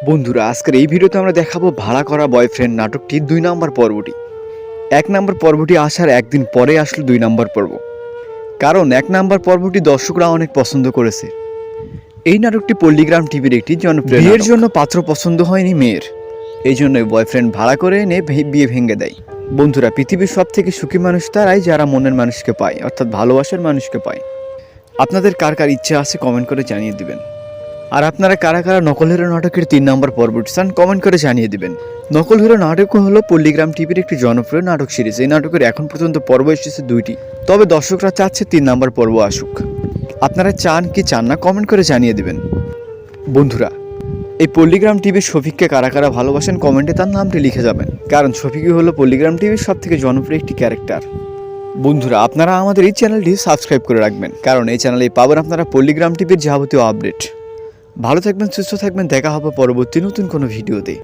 বন্ধুরা, আজকের এই ভিডিওতে আমরা দেখাবো ভাড়া করা বয়ফ্রেন্ড নাটকটির 2 নম্বর পর্বটি। 1 নম্বর পর্বটি আসার একদিন পরে আসলো 2 নম্বর পর্ব, কারণ 1 নম্বর পর্বটি দর্শকরা অনেক পছন্দ করেছে। এই নাটকটি পল্লীগ্রাম টিভির একটি জনপ্রিয় বিয়ের জন্য পাত্র পছন্দ হয়নি মেয়ের, এই জন্যই বয়ফ্রেন্ড ভাড়া করে এনে বিয়ে ভেঙে দেয়। বন্ধুরা, পৃথিবীর সব থেকে সুখী মানুষ তারাই যারা মনের মানুষকে পায়, অর্থাৎ ভালোবাসার মানুষকে পায়। আপনাদের কার কার ইচ্ছা আছে কমেন্ট করে জানিয়ে দিবেন। আর আপনারা কারা কারা নকল হিরো নাটকের 3 নম্বর পর্বটি চান কমেন্ট করে জানিয়ে দিবেন। নকল হিরো নাটক হলো পল্লীগ্রাম টিভির একটি জনপ্রিয় নাটক সিরিজ। এই নাটকের এখন পর্যন্ত পর্ব এসেছে 2টি, তবে দর্শকরা চাচ্ছে 3 নম্বর পর্ব আসুক। আপনারা চান কি চান না কমেন্ট করে জানিয়ে দিবেন। বন্ধুরা, এই পল্লীগ্রাম টিভির শফিককে কারা কারা ভালোবাসেন কমেন্টে তার নামটি লিখে যাবেন, কারণ শফিকই হলো পল্লীগ্রাম টিভির সব থেকে জনপ্রিয় একটি ক্যারেক্টার। বন্ধুরা, আপনারা আমাদের এই চ্যানেলটি সাবস্ক্রাইব করে রাখবেন, কারণ এই চ্যানেলে পাবেন আপনারা পল্লীগ্রাম টিভির যাবতীয় আপডেট। ভালো থাকবেন, সুস্থ থাকবেন, দেখা হবে পরবর্তী নতুন কোনো ভিডিওতে।